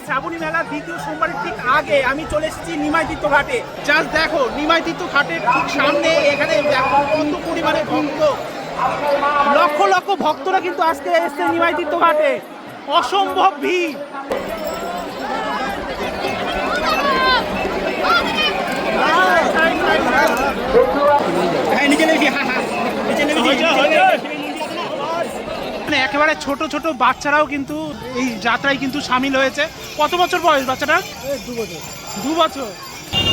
শ্রাবণী মেলার দ্বিতীয় সোমবারের ঠিক আগে আমি চলে এসেছি নিমাই তীর্থ ঘাটে। জাস্ট দেখো নিমাই তীর্থ ঘাটের ঠিক সামনে এখানে দেখো কত পরিমাণে ভক্ত, লক্ষ লক্ষ ভক্তরা কিন্তু আজকে এসছে নিমাই তীর্থ ঘাটে, অসম্ভব ভিড়। একেবারে ছোট ছোট বাচ্চারাও কিন্তু এই যাত্রায় কিন্তু সামিল হয়েছে। কত বছর বয়স বাচ্চাটার? 2 বছর।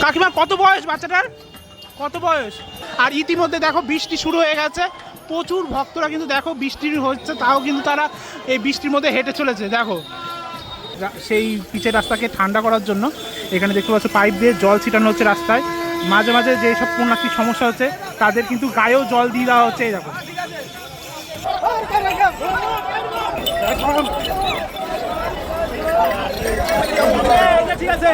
কাকিমা কত বয়স বাচ্চাটার? কত বয়স? আর ইতিমধ্যে দেখো বৃষ্টি শুরু হয়ে গেছে, প্রচুর ভক্তরা কিন্তু দেখো বৃষ্টি হচ্ছে তাও কিন্তু তারা এই বৃষ্টির মধ্যে হেঁটে চলেছে। দেখো সেই পিচের রাস্তাকে ঠান্ডা করার জন্য এখানে দেখতে পাচ্ছ পাইপ দিয়ে জল ছিটানো হচ্ছে রাস্তায়। মাঝে মাঝে যেসব পুণ্যার্থীর সমস্যা হচ্ছে তাদের কিন্তু গায়েও জল দিয়ে দেওয়া হচ্ছে। এই দেখো ঠিক আছে।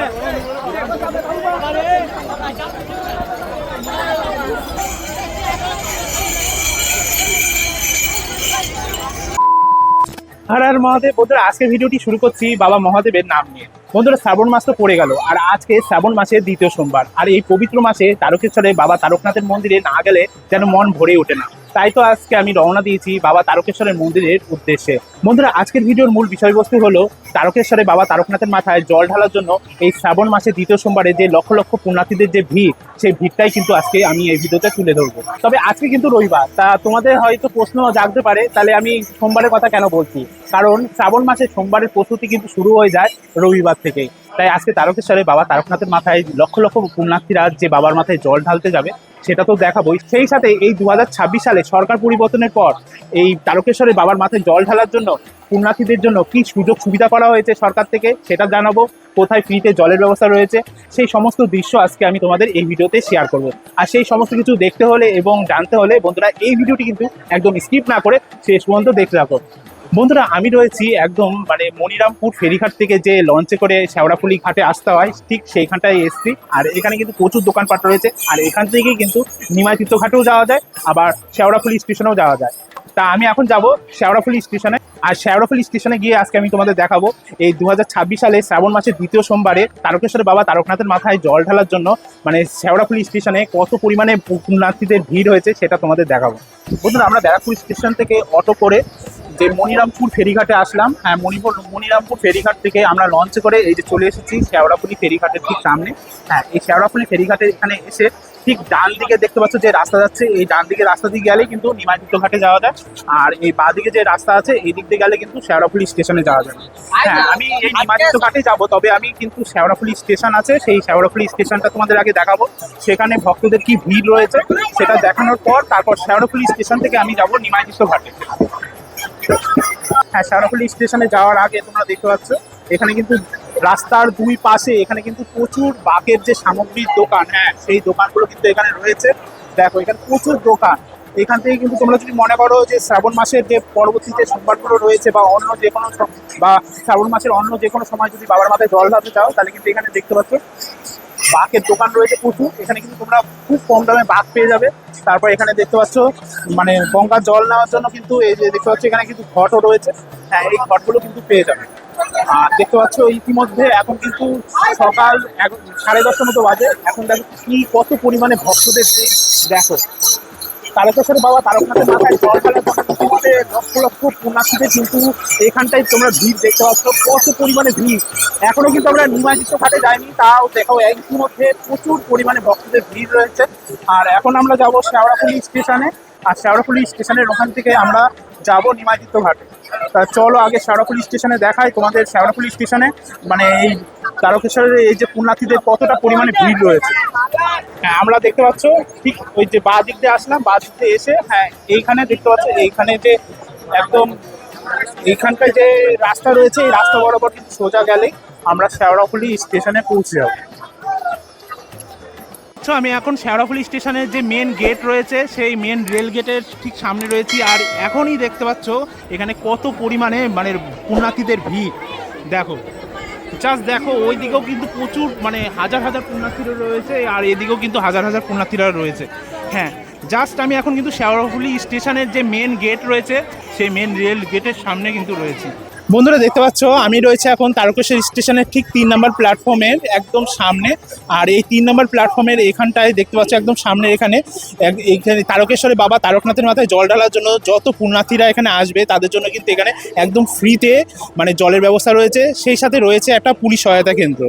হর হর মহাদেব। বন্ধুরা আজকে ভিডিওটি শুরু করছি বাবা মহাদেবের নাম নিয়ে। বন্ধুরা শ্রাবণ মাস তো পড়ে গেল, আর আজকে শ্রাবণ মাসের দ্বিতীয় সোমবার, আর এই পবিত্র মাসে তারকেশ্বরে বাবা তারকনাথের মন্দিরে না গেলে যেন মন ভরে ওঠে না। তাই তো আজকে আমি রওনা দিয়েছি বাবা তারকেশ্বরের মন্দিরের উদ্দেশ্যে। বন্ধুরা আজকের ভিডিওর মূল বিষয়বস্তু হলো তারকেশ্বরে বাবা তারকনাথের মাথায় জল ঢালার জন্য এই শ্রাবণ মাসের দ্বিতীয় সোমবারে যে লক্ষ লক্ষ পুণ্যার্থীদের যে ভিড়, সেই ভিড়টাই কিন্তু আজকে আমি এই ভিডিওতে তুলে ধরবো। তবে আজকে কিন্তু রবিবার, তা তোমাদের হয়তো প্রশ্ন জাগতে পারে তাহলে আমি সোমবারের কথা কেন বলছি। কারণ শ্রাবণ মাসে সোমবারের প্রস্তুতি কিন্তু শুরু হয়ে যায় রবিবার থেকে। তাই আজকে তারকেশ্বরে বাবা তারকনাথের মাথায় লক্ষ লক্ষ পুণ্যার্থীরা যে বাবার মাথায় জল ঢালতে যাবে সেটা তো দেখাবোই। সেই সাথে এই 2026 সালে সরকার পরিবর্তনের পর এই তারকেশ্বরে বাবার মাথায় জল ঢালার জন্য পুণ্যার্থীদের জন্য কি সুযোগ সুবিধা করা হয়েছে সরকার থেকে সেটা জানাবো। কোথায় ফ্রিতে জলের ব্যবস্থা রয়েছে সেই সমস্ত দৃশ্য আজকে আমি তোমাদের এই ভিডিওতে শেয়ার করব। আর সেই সমস্ত কিছু দেখতে হলে এবং জানতে হলে বন্ধুরা এই ভিডিওটি কিন্তু একদম স্কিপ না করে শেষ পর্যন্ত দেখতে থাকো। বন্ধুরা আমি রয়েছি একদম মনিরামপুর ফেরিঘাট থেকে যে লঞ্চে করে শেওড়াফুলি ঘাটে আসতে হয় ঠিক সেইখানটায় এসছি। আর এখানে কিন্তু প্রচুর দোকানপাট রয়েছে, আর এখান থেকেই কিন্তু নিমাই তীর্থ ঘাটেও যাওয়া যায়, আবার শেওড়াফুলি স্টেশনেও যাওয়া যায়। তা আমি এখন যাব শেওড়াফুলি স্টেশনে। আর শেওড়াফুলি স্টেশনে গিয়ে আজকে আমি তোমাদের দেখাবো এই 2026 সালে শ্রাবণ মাসের দ্বিতীয় সোমবারে তারকেশ্বরে বাবা তারকনাথের মাথায় জল ঢালার জন্য শেওড়াফুলি স্টেশনে কত পরিমাণে পুণ্যার্থীদের ভিড় হয়েছে সেটা তোমাদের দেখাবো। বন্ধুরা আমরা ব্যারাকপুর স্টেশন থেকে অটো করে যে মনিরামপুর ফেরিঘাটে আসলাম। হ্যাঁ মনিরামপুর ফেরিঘাট থেকে আমরা লঞ্চে করে এই যে চলে এসেছি শেওড়াফুলি ফেরিঘাটের ঠিক সামনে। হ্যাঁ এই শেওড়াফুলি ফেরিঘাটের এখানে এসে ঠিক ডান দিকে দেখতে পাচ্ছ যে রাস্তা যাচ্ছে, এই ডান দিকে রাস্তা দিয়ে গেলে কিন্তু নিমাই তীর্থ ঘাটে যাওয়া যায়, আর এই বাঁ দিকে যে রাস্তা আছে এই দিক দিয়ে গেলে কিন্তু শেওড়াফুলি স্টেশনে যাওয়া যায়। হ্যাঁ আমি এই নিমাই তীর্থ ঘাটে যাবো, তবে আমি কিন্তু শেওড়াফুলি স্টেশন আছে সেই শেওড়াফুলি স্টেশনটা তোমাদের আগে দেখাবো। সেখানে ভক্তদের কি ভিড় রয়েছে সেটা দেখানোর পর তারপর শেওড়াফুলি স্টেশন থেকে আমি যাবো নিমাই তীর্থ ঘাটে। হ্যাঁ শেওড়াফুলি স্টেশনে যাওয়ার আগে তোমরা দেখতে পাচ্ছ এখানে কিন্তু রাস্তার দুই পাশে এখানে কিন্তু প্রচুর বাকের যে সামগ্রীর দোকান, হ্যাঁ সেই দোকানগুলো কিন্তু এখানে রয়েছে। দেখো এখানে প্রচুর দোকান। এখান থেকে কিন্তু তোমরা যদি মনে করো যে শ্রাবণ মাসের যে পরবর্তী যে সোমবারগুলো রয়েছে বা অন্য যে কোনো বা শ্রাবণ মাসের অন্য যে কোনো সময় যদি বাবার মাথায় জল ঢালতে চাও তাহলে কিন্তু এখানে দেখতে পাচ্ছ বাকের দোকান রয়েছে প্রচুর। এখানে কিন্তু তোমরা খুব কম দামে বাক পেয়ে যাবে। তারপর এখানে দেখতে পাচ্ছ গঙ্গার জল নেওয়ার জন্য কিন্তু এই যে দেখতে পাচ্ছ এখানে কিন্তু ঘটও রয়েছে। হ্যাঁ এই ঘটগুলো কিন্তু পেয়ে যাবে। আর দেখতে পাচ্ছ ইতিমধ্যে এখন কিন্তু সকাল 10:30 মতো বাজে। এখন দেখো কি কত পরিমাণে ভক্তদের দেখো তারকেশ্বরে বাবা তারকনাথের মাথায় জল ঢালার জন্য তোমাদের লক্ষ লক্ষ পুণ্যার্থীদের কিন্তু এখানটায় তোমরা ভিড় দেখতে পাচ্ছ, কত পরিমাণে ভিড়। এখনো কিন্তু আমরা নিমাই তীর্থ ঘাটে যাইনি, তাও দেখো ইতিমধ্যে প্রচুর পরিমাণে ভক্তদের ভিড় রয়েছে। আর এখন আমরা যাব শেওড়াফুলি স্টেশনে, আর শেওড়াফুলি স্টেশনের ওখান থেকে আমরা যাব নিমাই তীর্থ ঘাটে। তা চলো আগে শেওড়াফুলি স্টেশনে দেখাই তোমাদের শেওড়াফুলি স্টেশনে এই তারকেশ্বরের এই যে পুণ্যার্থীদের কতটা পরিমাণে ভিড় রয়েছে। হ্যাঁ আমরা দেখতে পাচ্ছ ঠিক ওই যে বাঁ দিক দিয়ে আসলাম, বাঁ দিক দিয়ে এসে হ্যাঁ এইখানে দেখতে পাচ্ছ এইখানে যে একদম এইখানটায় যে রাস্তা রয়েছে এই রাস্তা বরাবর কিন্তু সোজা গেলেই আমরা শেওড়াফুলি স্টেশনে পৌঁছে যাব। আমি এখন শেওড়াফুলি স্টেশনের যে মেন গেট রয়েছে সেই মেন রেল গেটের ঠিক সামনে রয়েছি। আর এখনই দেখতে পাচ্ছ এখানে কত পরিমাণে পুণ্যার্থীদের ভিড়। দেখো জাস্ট দেখো ওই দিকেও কিন্তু প্রচুর হাজার হাজার পুণ্যার্থীরা রয়েছে, আর এদিকেও কিন্তু হাজার হাজার পুণ্যার্থীরা রয়েছে। হ্যাঁ জাস্ট আমি এখন কিন্তু শেওড়াফুলি স্টেশনের যে মেন গেট রয়েছে সেই মেন রেল গেটের সামনে কিন্তু রয়েছি। বন্ধুরা দেখতে পাচ্ছ আমি রয়েছে এখন তারকেশ্বর স্টেশনের ঠিক 3 নম্বর প্ল্যাটফর্মের একদম সামনে। আর এই 3 নম্বর প্ল্যাটফর্মের এখানটায় দেখতে পাচ্ছ একদম সামনে এইখানে তারকেশ্বরে বাবা তারকনাথের মাথায় জল ঢালার জন্য যত পুণ্যার্থীরা এখানে আসবে তাদের জন্য কিন্তু এখানে একদম ফ্রিতে মানে জলের ব্যবস্থা রয়েছে, সেই সাথে রয়েছে একটা পুলিশ সহায়তা কেন্দ্র।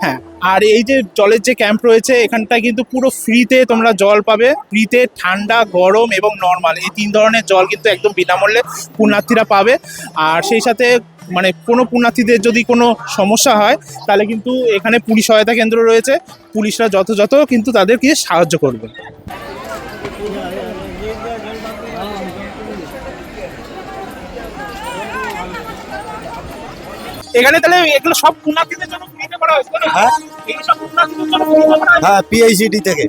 হ্যাঁ, আর এই যে জলের যে ক্যাম্প রয়েছে এখানটায় কিন্তু পুরো ফ্রিতে তোমরা জল পাবে, ফ্রিতে ঠান্ডা গরম এবং নর্মাল এই 3 ধরনের জল কিন্তু একদম বিনামূল্যে পুণ্যার্থীরা পাবে। আর সেই সাথে মানে কোনো পুণ্যার্থীদের যদি কোনো সমস্যা হয় তাহলে কিন্তু এখানে পুলিশ সহায়তা কেন্দ্র রয়েছে, পুলিশরা যথাযথ কিন্তু তাদেরকে সাহায্য করবে। এখানে তাহলে এগুলো সব পুণ্যার্থীদের জন্য ফ্রিতে করা হয়েছে? হ্যাঁ এগুলো সব পুণ্যার্থীদের জন্য ফ্রিতে করা হয়েছে? হ্যাঁ পিআইসিডি থেকে।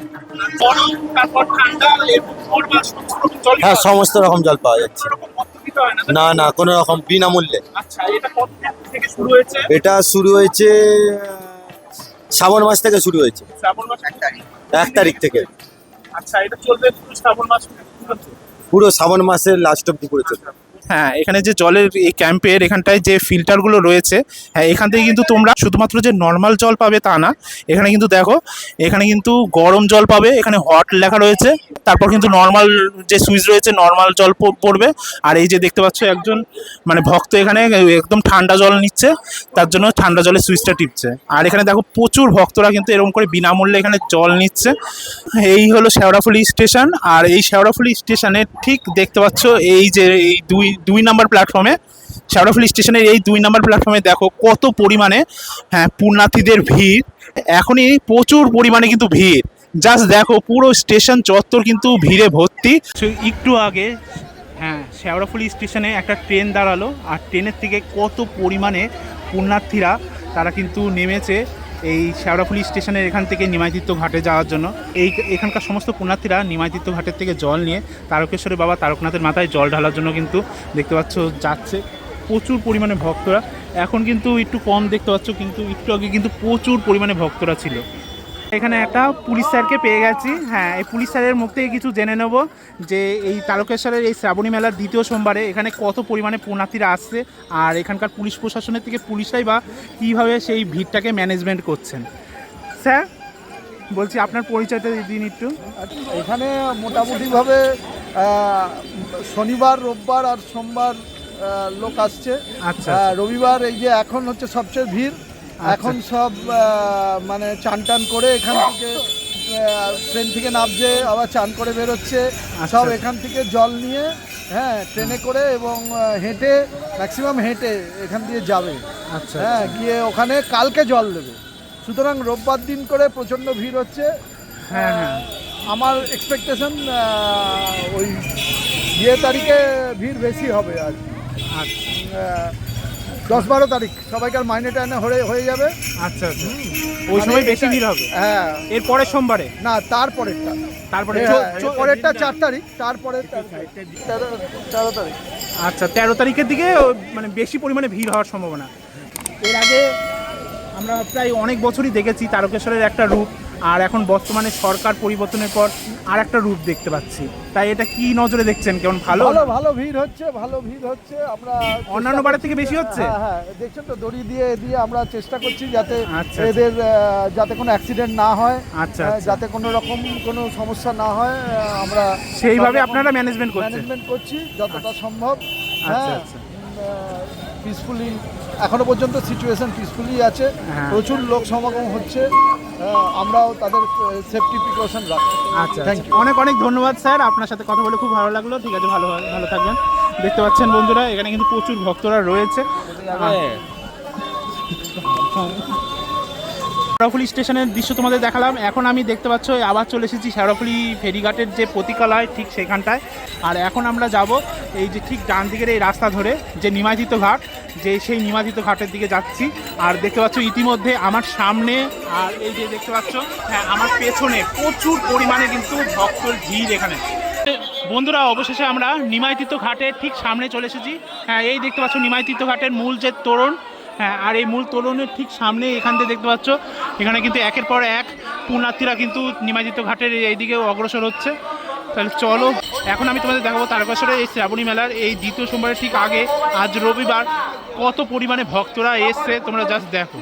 গরম, তারপর ঠান্ডা, এরকম নরমাল সমস্ত রকম জল হ্যাঁ সমস্ত রকম জল পাওয়া যাচ্ছে। কোনো রকম মূল্য দিতে হয় না তো? না না কোনো রকম বিনামূল্যে। আচ্ছা, এটা কত থেকে শুরু হয়েছে? এটা শুরু হয়েছে শ্রাবণ মাস থেকে শুরু হয়েছে, শ্রাবণ মাস 1 তারিখ। 1 তারিখ থেকে। আচ্ছা, এটা চলবে পুরো শ্রাবণ মাস পর্যন্ত? পুরো শ্রাবণ মাসের লাস্ট অব্দি করে চলবে। হ্যাঁ, এখানে যে জলের এই ক্যাম্পের এখানটায় যে ফিল্টারগুলো রয়েছে, হ্যাঁ এখান থেকে কিন্তু তোমরা শুধুমাত্র যে নর্মাল জল পাবে তা না, এখানে কিন্তু দেখো এখানে কিন্তু গরম জল পাবে, এখানে হট লেখা রয়েছে, তারপর কিন্তু নর্মাল যে সুইচ রয়েছে নর্মাল জল পড়বে। আর এই যে দেখতে পাচ্ছ একজন মানে ভক্ত এখানে একদম ঠান্ডা জল নিচ্ছে, তার জন্য ঠান্ডা জলের সুইচটা টিপছে। আর এখানে দেখো প্রচুর ভক্তরা কিন্তু এরকম করে বিনামূল্যে এখানে জল নিচ্ছে। এই হলো শেওড়াফুলি স্টেশন। আর এই শেওড়াফুলি স্টেশনে ঠিক দেখতে পাচ্ছ এই যে এই দুই নাম্বার প্ল্যাটফর্মে, শেওড়াফুলি স্টেশনের এই 2 নম্বর প্ল্যাটফর্মে দেখো কত পরিমাণে হ্যাঁ পুণ্যার্থীদের ভিড়। এখনই প্রচুর পরিমাণে কিন্তু ভিড়, জাস্ট দেখো পুরো স্টেশন চত্বর কিন্তু ভিড়ে ভর্তি। একটু আগে হ্যাঁ শেওড়াফুলি স্টেশনে একটা ট্রেন দাঁড়ালো, আর ট্রেনের থেকে কত পরিমাণে পুণ্যার্থীরা তারা কিন্তু নেমেছে এই শেওড়াফুলি স্টেশনের এখান থেকে নিমাইতীর্থ ঘাটে যাওয়ার জন্য। এখানকার সমস্ত পুণ্যার্থীরা নিমাইতীর্থ ঘাটের থেকে জল নিয়ে তারকেশ্বরে বাবা তারকনাথের মাথায় জল ঢালার জন্য কিন্তু দেখতে পাচ্ছ যাচ্ছে প্রচুর পরিমাণে ভক্তরা। এখন কিন্তু একটু কম দেখতে পাচ্ছ, কিন্তু একটু আগে কিন্তু প্রচুর পরিমাণে ভক্তরা ছিল। এখানে একটা পুলিশ স্যারকে পেয়ে গেছি। হ্যাঁ, এই পুলিশ স্যারের মুখ থেকে কিছু জেনে নেব যে এই তারকেশ্বরের এই শ্রাবণী মেলার 2য় সোমবারে এখানে কত পরিমাণে পুণ্যার্থীরা আসছে, আর এখানকার পুলিশ প্রশাসনের থেকে পুলিশরাই বা কীভাবে সেই ভিড়টাকে ম্যানেজমেন্ট করছেন। স্যার বলছি আপনার পরিচয়টা দিন একটু। এখানে মোটামুটিভাবে শনিবার রোববার আর সোমবার লোক আসছে। আচ্ছা। রবিবার এই যে এখন হচ্ছে সবচেয়ে ভিড়। এখন সব মানে চান টান করে এখান থেকে ট্রেন থেকে নামছে, আবার চান করে বেরোচ্ছে সব এখান থেকে জল নিয়ে, হ্যাঁ ট্রেনে করে এবং হেঁটে ম্যাক্সিমাম হেঁটে এখান দিয়ে যাবে। আচ্ছা। হ্যাঁ গিয়ে ওখানে কালকে জল দেবে। সুতরাং রোববার দিন করে প্রচণ্ড ভিড় হচ্ছে। হ্যাঁ হ্যাঁ, আমার এক্সপেকটেশন ওই তারিখে ভিড় বেশি হবে আর কি। আচ্ছা 10-12 তারিখ সবাইকার মাইনে টাইনে হয়ে যাবে। আচ্ছা আচ্ছা, ওই সময় বেশি ভিড় হবে। হ্যাঁ এরপরে সোমবারে না, তারপরেরটা পরেরটা 4 তারিখ, তারপরে 13 তারিখ। আচ্ছা 13 তারিখের দিকে মানে বেশি পরিমাণে ভিড় হওয়ার সম্ভাবনা। এর আগে আমরা প্রায় অনেক বছরই দেখেছি তারকেশ্বরের একটা রূপ, আর এখন বর্তমানে সরকার পরিবর্তনের পর আর একটা রূপ দেখতে পাচ্ছি। তাই এটা কি নজরে দেখছেন, কেমন ভালো ভালো ভিড় হচ্ছে, ভালো ভিড় হচ্ছে। আমরা অন্যান্য বারের থেকে বেশি হচ্ছে। হ্যাঁ দেখছেন তো, দড়ি দিয়ে আমরা চেষ্টা করছি যাতে আচ্ছা, এদের যাতে কোনো অ্যাক্সিডেন্ট না হয়, আচ্ছা যাতে কোনো রকম কোনো সমস্যা না হয়, আমরা সেইভাবে আপনারা ম্যানেজমেন্ট করছি যতটা সম্ভব। আচ্ছা হ্যাঁ আচ্ছা, পিসফুলি এখনো পর্যন্ত সিচুয়েশন পিসফুলি আছে। হ্যাঁ। প্রচুর লোক সমাগম হচ্ছে, আমরাও তাদের সেফটি প্রিকশন রাখছি। আচ্ছা থ্যাংক ইউ। অনেক অনেক ধন্যবাদ স্যার, আপনার সাথে কথা বলে খুব ভালো লাগলো। ঠিক আছে, ভালো থাকবেন। দেখতে পাচ্ছেন বন্ধুরা এখানে কিন্তু প্রচুর ভক্তরা রয়েছে। শেওড়াফুলি স্টেশনের দৃশ্য তোমাদের দেখালাম। এখন আমি দেখতে পাচ্ছ আবার চলে এসেছি শেওড়াফুলি ফেরিঘাটের যে প্রতীকালয় ঠিক সেখানটায়। আর এখন আমরা যাব এই যে ঠিক ডান দিকের এই রাস্তা ধরে যে নিমাইতীর্থ ঘাট, যে সেই নিমাইতীর্থ ঘাটের দিকে যাচ্ছি। আর দেখতে পাচ্ছ ইতিমধ্যে আমার সামনে আর এই যে দেখতে পাচ্ছ হ্যাঁ আমার পেছনে প্রচুর পরিমাণে কিন্তু ভক্তর ভিড় এখানে। বন্ধুরা অবশেষে আমরা নিমাইতীর্থ ঘাটের ঠিক সামনে চলে এসেছি। হ্যাঁ এই দেখতে পাচ্ছ নিমাইতীর্থ ঘাটের মূল যে তোরণ, হ্যাঁ আর এই মূল তোরণের ঠিক সামনে এখান থেকে দেখতে পাচ্ছ এখানে কিন্তু একের পর এক পুণ্যার্থীরা কিন্তু নিমাইতীর্থ ঘাটের এইদিকে অগ্রসর হচ্ছে। তাহলে চলো এখন আমি তোমাদের দেখাবো তারকেশ্বরের এই শ্রাবণী মেলার এই 2য় সোমবারের ঠিক আগে, আজ রবিবার কত পরিমাণে ভক্তরা এসছে তোমরা জাস্ট দেখো।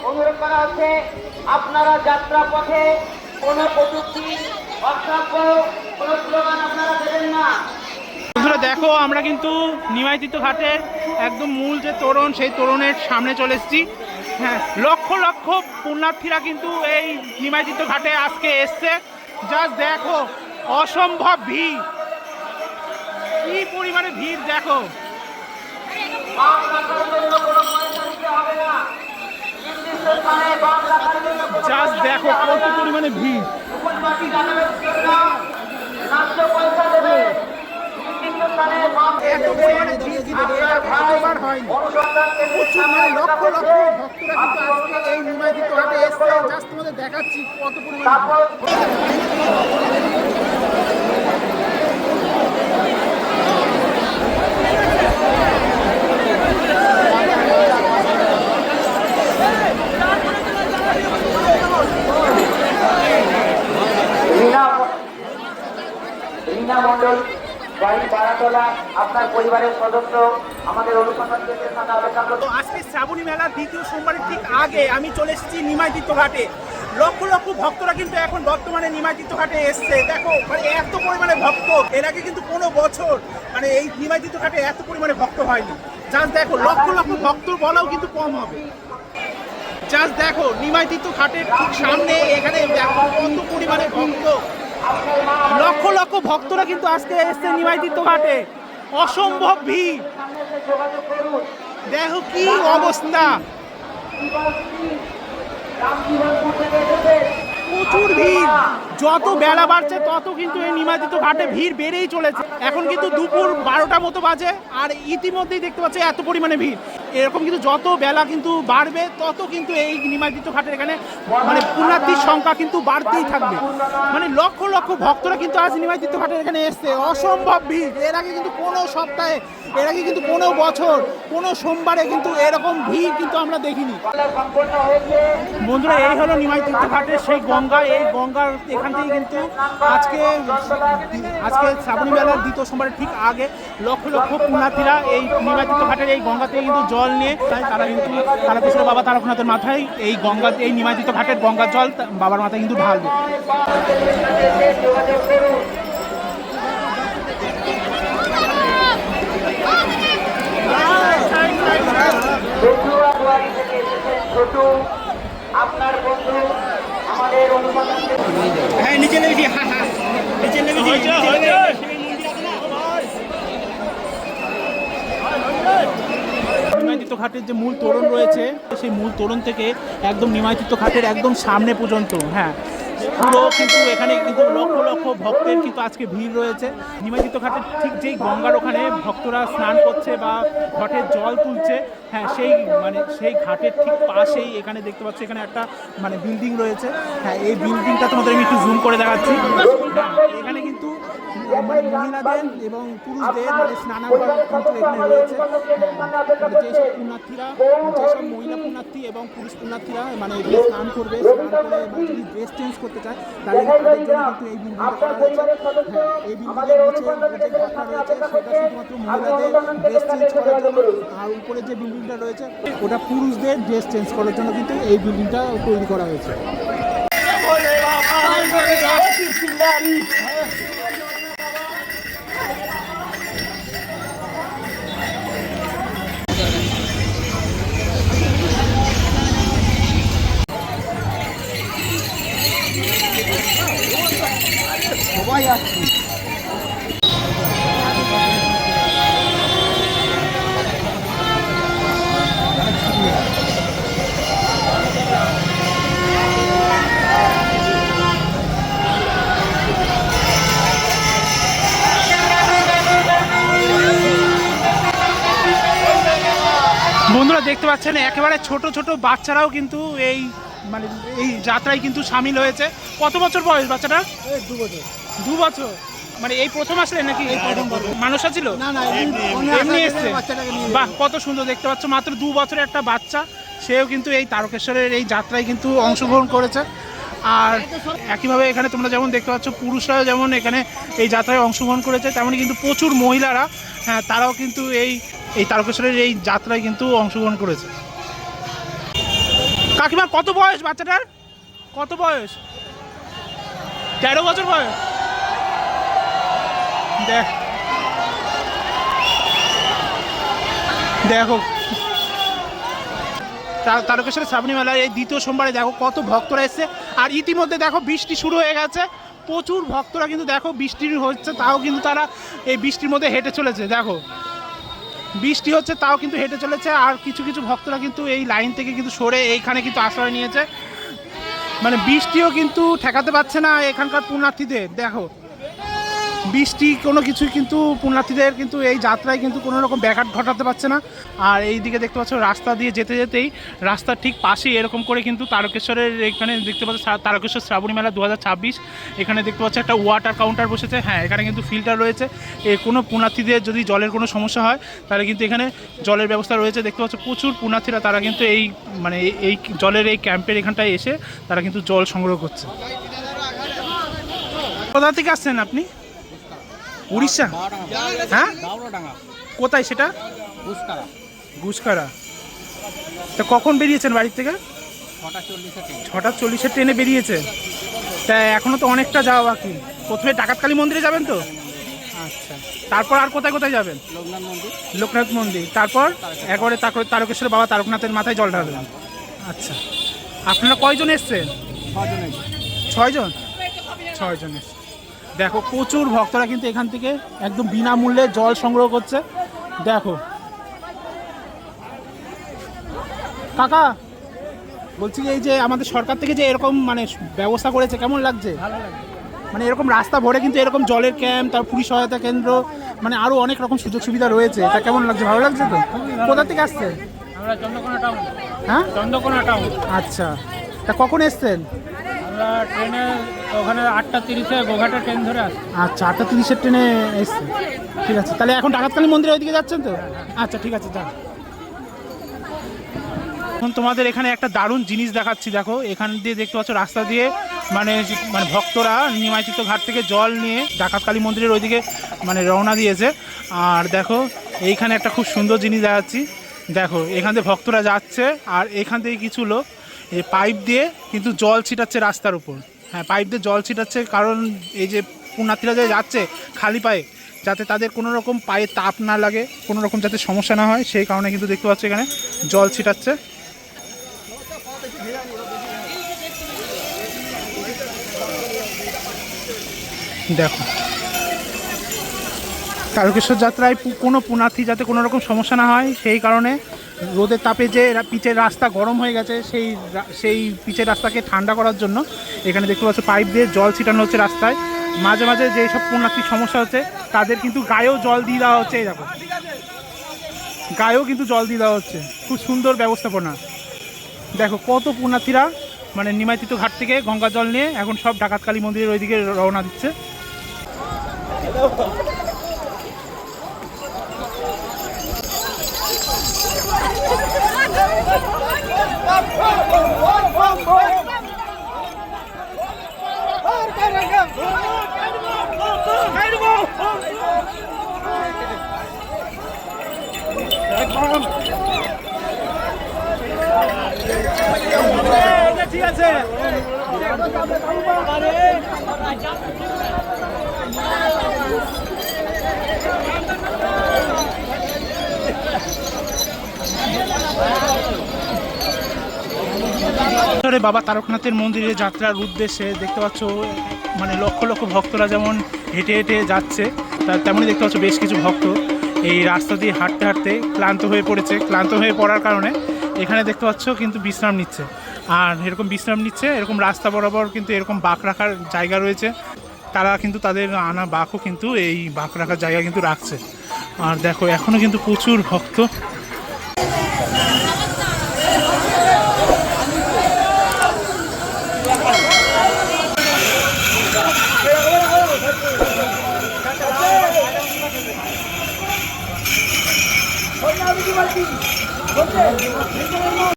অনুরোধ করা হচ্ছে আপনারা যাত্রা পথে কোনো কটূক্তি অশ্রাব্য কোনো স্লোগান আপনারা দেবেন না। বন্ধুরা দেখো আমরা কিন্তু নিমাইতীর্থ ঘাটের একদম মূল যে তোরণ সেই তোরণের সামনে চলে এসেছি। হ্যাঁ, লক্ষ লক্ষ পুণ্যার্থীরা কিন্তু এই নিমাইতীর্থ ঘাটে আজকে এসছে। জাস্ট দেখো অসম্ভব ভিড়, কি পরিমাণে ভিড় দেখো। বাম রাখার জন্য কোনো পয়সা দিতে হবে না। নির্দিষ্ট স্থানে বাম রাখার জন্য কোনো জাস্ট দেখো কত পরিমাণে ভিড়। উপন্যাসী জানাবেন না, নাট্য পয়সা দেবে। নির্দিষ্ট স্থানে বাম এত পরিমাণে ভিড় আপনার ভাই এতবার হয়নি। অনুসন্ধান কেন্দ্রের প্রচুর সামনে লক্ষ লক্ষ রয়েছে। ভক্তরা কিন্তু আজকে এই নিমাইতীর্থ ঘাটে এসছে। জাস্ট তোমাদের দেখাচ্ছি কত পরিমাণে তারপর রীনা মণ্ডল, বাড়ি বারাতলা, আপনার পরিবারের সদস্য আমাদের অনুসন্ধান কেন্দ্রের সামনে অপেক্ষা তো করছেন। আজকে শ্রাবণী মেলার দ্বিতীয় সোমবারের ঠিক আগে আমি চলে এসেছি নিমাইতীর্থ ঘাটে। লক্ষ লক্ষ ভক্তরা কিন্তু এখন বর্তমানে নিমাইতীর্থ ঘাটে এসছে। দেখো মানে এত পরিমাণে ভক্ত, এর আগে কিন্তু কোনো বছর মানে এই নিমাইতীর্থ ঘাটে এত পরিমাণে ভক্ত হয়নি। জাস্ট দেখো লক্ষ লক্ষ ভক্ত বলাও কিন্তু কম হবে। জাস্ট দেখো নিমাইতীর্থ ঘাটের ঠিক সামনে এখানে দেখো কত পরিমাণে ভক্ত, লক্ষ লক্ষ ভক্তরা কিন্তু আজকে এসছে নিমাইতীর্থ ঘাটে। অসম্ভব ভিড়, যোগাযোগ করুন। দেখো কি অবস্থা, রামজীবনপুর থেকে এসেছেন। প্রচুর ভিড়। যত বেলা বাড়ছে তত কিন্তু এই নিমাইতীর্থ ঘাটে ভিড় বেড়েই চলেছে। এখন কিন্তু দুপুর 12টা মতো বাজে আর ইতিমধ্যেই দেখতে পাচ্ছি এত পরিমাণে ভিড়। এরকম কিন্তু যত বেলা কিন্তু বাড়বে তত কিন্তু এই নিমাইতীর্থ ঘাটের এখানে মানে পুণ্যার্থীর সংখ্যা কিন্তু বাড়তেই থাকবে। মানে লক্ষ লক্ষ ভক্তরা কিন্তু আজ নিমাইতীর্থ ঘাটের এখানে এসছে। অসম্ভব ভিড়, এর আগে কিন্তু কোনো সপ্তাহে, এর আগে কিন্তু কোনো বছর কোনো সোমবারে কিন্তু এরকম ভিড় কিন্তু আমরা দেখিনি। সম্পন্ন হয়েছে। বন্ধুরা এই হলো নিমাইতীর্থ ঘাটের সেই গঙ্গা। এই গঙ্গার এখান থেকে কিন্তু আজকে শ্রাবণী মেলার দ্বিতীয় সোমবারের ঠিক আগে লক্ষ লক্ষ পুণ্যার্থীরা এই নিমাইতীর্থ ঘাটের এই গঙ্গা থেকে কিন্তু জল নিয়ে তারা কিন্তু তারকেশ্বর বাবা তারকনাথের মাথায় এই গঙ্গা, এই নিমাইতীর্থ ঘাটের গঙ্গার জল বাবার মাথায় কিন্তু ঢালবে। যোগাযোগ করুন। বন্ধুরা দুয়ারি থেকে এসেছেন ছোটু, আপনার বন্ধু আমাদের অনুসন্ধান কেন্দ্র। হ্যাঁ নিচে নেমেছি, হ্যাঁ হ্যাঁ নিচে নেমেছি। নিমাইতীর্থ ঘাটের যে মূল তোরণ রয়েছে সেই মূল তোরণ থেকে একদম নিমাইতীর্থ ঘাটের একদম সামনে পর্যন্ত, হ্যাঁ পুরো কিন্তু এখানে কিন্তু লক্ষ লক্ষ ভক্তের কিন্তু আজকে ভিড় রয়েছে। নিমাইতীর্থ ঘাটের ঠিক যেই গঙ্গার ওখানে ভক্তরা স্নান করছে বা ঘাটের জল তুলছে, হ্যাঁ সেই ঘাটের ঠিক পাশেই এখানে দেখতে পাচ্ছি এখানে একটা মানে বিল্ডিং রয়েছে। হ্যাঁ এই বিল্ডিংটা তোমাদের আমি একটু জুম করে দেখাচ্ছি। এখানে কিন্তু মানে মহিলাদের এবং পুরুষদের মানে স্নানাগার কিন্তু এখানে রয়েছে। যেসব পুণ্যার্থীরা, যেসব মহিলা পুণ্যার্থী এবং পুরুষ পুণ্যার্থীরা মানে এখানে স্নান করবে, স্নান করে মানে যদি ড্রেস চেঞ্জ করতে চায় তাহলে তাদের জন্য কিন্তু এই বিল্ডিংটা করা হয়েছে। হ্যাঁ এই বিল্ডিংয়ের নিচে যে ঘরটা রয়েছে সেটা শুধুমাত্র মহিলাদের ড্রেস চেঞ্জ করার জন্য, আর উপরে যে বিল্ডিংটা রয়েছে ওটা পুরুষদের ড্রেস চেঞ্জ করার জন্য কিন্তু এই বিল্ডিংটা তৈরি করা হয়েছে। বন্ধুরা দেখতে পাচ্ছেন একেবারে ছোট ছোট বাচ্চারাও কিন্তু এই মানে এই যাত্রায় কিন্তু সামিল হয়েছে। কত বছর বয়স বাচ্চাটা? 2 বছর। মানে এই প্রথম আসলে নাকি মানুষ ছিল? এমনি এসছে। বাহ কত সুন্দর দেখতে পাচ্ছ, মাত্র 2 বছরের একটা বাচ্চা, সেও কিন্তু এই তারকেশ্বরের এই যাত্রায় কিন্তু অংশগ্রহণ করেছে। আর একইভাবে এখানে তোমরা যেমন দেখতে পাচ্ছ পুরুষরাও যেমন এখানে এই যাত্রায় অংশগ্রহণ করেছে, তেমনই কিন্তু প্রচুর মহিলারা, হ্যাঁ তারাও কিন্তু এই এই তারকেশ্বরের এই যাত্রায় কিন্তু অংশগ্রহণ করেছে। কাকিমা কত বয়স বাচ্চাটার? কত বয়স? 13 বছর বয়স। দেখো তারকেশ্বরের শ্রাবণী মেলায় এই দ্বিতীয় সোমবারে দেখো কত ভক্তরা এসছে। আর ইতিমধ্যে দেখো বৃষ্টি শুরু হয়ে গেছে, প্রচুর ভক্তরা কিন্তু দেখো বৃষ্টি হচ্ছে তাও কিন্তু তারা এই বৃষ্টির মধ্যে হেঁটে চলেছে। দেখো বৃষ্টি হচ্ছে তাও কিন্তু হেঁটে চলেছে। আর কিছু কিছু ভক্তরা কিন্তু এই লাইন থেকে কিন্তু সরে এইখানে কিন্তু আশ্রয় নিয়েছে, মানে বৃষ্টিও কিন্তু ঠেকাতে পারছে না এখানকার পুণ্যার্থীদের। দেখো বৃষ্টি কোনো কিছুই কিন্তু পুণ্যার্থীদের কিন্তু এই যাত্রায় কিন্তু কোনো রকম ব্যাঘাত ঘটাতে পারছে না। আর এই দিকে দেখতে পাচ্ছ রাস্তা দিয়ে যেতে যেতেই রাস্তার ঠিক পাশেই এরকম করে কিন্তু তারকেশ্বরের এখানে দেখতে পাচ্ছ তারকেশ্বর শ্রাবণী মেলা 2026। এখানে দেখতে পাচ্ছ একটা ওয়াটার কাউন্টার বসেছে। হ্যাঁ, এখানে কিন্তু ফিল্টার রয়েছে। কোনো পুণ্যার্থীদের যদি জলের কোনো সমস্যা হয় তাহলে কিন্তু এখানে জলের ব্যবস্থা রয়েছে। দেখতে পাচ্ছ প্রচুর পুণ্যার্থীরা তারা কিন্তু এই মানে এই জলের এই ক্যাম্পের এখানটায় এসে তারা কিন্তু জল সংগ্রহ করছে। কোথা থেকে আসছেন আপনি? উড়িষ্যা? হ্যাঁ, কোথায় সেটা? গুসকারা। তা কখন বেরিয়েছেন বাড়ির থেকে? 6:40 ট্রেনে বেরিয়েছে। তা এখনো তো অনেকটা যাওয়া বাকি। প্রথমে ডাকাতকালী মন্দিরে যাবেন তো? আচ্ছা, তারপর আর কোথায় কোথায় যাবেন? লোকনাথ মন্দির, তারপর একবারে তারকেশ্বর বাবা তারকনাথের মাথায় জল ঢালবেন। আচ্ছা, আপনারা কয়জন এসছেন? 6 জন। 6 জন এসছে। দেখো প্রচুর ভক্তরা কিন্তু এখান থেকে একদম বিনামূল্যে জল সংগ্রহ করছে। দেখো কাকা বলছি এই যে আমাদের সরকার থেকে যে এরকম মানে ব্যবস্থা করেছে কেমন লাগছে? মানে এরকম রাস্তা ভরে কিন্তু এরকম জলের ক্যাম্প, তার পুলিশ সহায়তা কেন্দ্র, মানে আরো অনেক রকম সুযোগ সুবিধা রয়েছে। তা কেমন লাগছে? ভালো লাগছে তো? কোথা থেকে আসছে? আমরা চন্দ্রকোনা টাউন। হ্যাঁ, চন্দ্রকোনা টাউন। আচ্ছা, তা কখন এসছেন? আমরা ট্রেনে ওখানে 8:30-এ গোঘাটা ট্রেন ধরে আসছি। আচ্ছা, 8:30-এর ট্রেনে এসছে। ঠিক আছে, তাহলে এখন ডাকাতকালী মন্দিরের ওইদিকে যাচ্ছেন তো? আচ্ছা ঠিক আছে, যান। এখন তোমাদের এখানে একটা দারুণ জিনিস দেখাচ্ছি। দেখো এখান দিয়ে দেখতে পাচ্ছ রাস্তা দিয়ে মানে ভক্তরা নিমাইচিত ঘাট থেকে জল নিয়ে ডাকাতকালী মন্দিরের ওইদিকে মানে রওনা দিয়েছে। আর দেখো এইখানে একটা খুব সুন্দর জিনিস দেখাচ্ছি। দেখো এখান থেকে ভক্তরা যাচ্ছে আর এখান থেকে কিছু লোক এই পাইপ দিয়ে কিন্তু জল ছিটাচ্ছে রাস্তার উপর। হ্যাঁ, পাইপ দিয়ে জল ছিটাচ্ছে, কারণ এই যে পুণ্যার্থীরা যে যাচ্ছে খালি পায়ে, যাতে তাদের কোনো রকম পায়ে তাপ না লাগে, কোনো রকম যাতে সমস্যা না হয়, সেই কারণে কিন্তু দেখতে পাচ্ছ এখানে জল ছিটাচ্ছে। দেখো তারকেশ্বর যাত্রায় কোনো পুণ্যার্থী যাতে কোনো রকম সমস্যা না হয়, সেই কারণে রোদের তাপে যে পিচের রাস্তা গরম হয়ে গেছে সেই পিচের রাস্তাকে ঠান্ডা করার জন্য এখানে দেখতে পাচ্ছ পাইপ দিয়ে জল ছিটানো হচ্ছে রাস্তায়। মাঝে মাঝে যেসব পুণ্যার্থীর সমস্যা হচ্ছে তাদের কিন্তু গায়েও জল দিয়ে দেওয়া হচ্ছে। এই দেখো গায়েও কিন্তু জল দিয়ে দেওয়া হচ্ছে। খুব সুন্দর ব্যবস্থাপনা। দেখো কত পুণ্যার্থীরা মানে নিমাইতিত ঘাট থেকে গঙ্গা জল নিয়ে এখন সব ডাকাতকালী মন্দিরের ওইদিকে রওনা দিচ্ছে। ঠিক আছে, বাবা তারকনাথের মন্দিরে যাত্রার উদ্দেশ্যে দেখতে পাচ্ছ মানে লক্ষ লক্ষ ভক্তরা যেমন হেঁটে হেঁটে যাচ্ছে, তেমনই দেখতে পাচ্ছ বেশ কিছু ভক্ত এই রাস্তা দিয়ে হাঁটতে হাঁটতে ক্লান্ত হয়ে পড়েছে। ক্লান্ত হয়ে পড়ার কারণে এখানে দেখতে পাচ্ছ কিন্তু বিশ্রাম নিচ্ছে। আর এরকম বিশ্রাম নিচ্ছে, এরকম রাস্তা বরাবর কিন্তু এরকম বাঁক রাখার জায়গা রয়েছে। তারা কিন্তু তাদের আনা বাঁকও কিন্তু এই বাঁক রাখার জায়গা কিন্তু রাখছে। আর দেখো এখনও কিন্তু প্রচুর ভক্ত।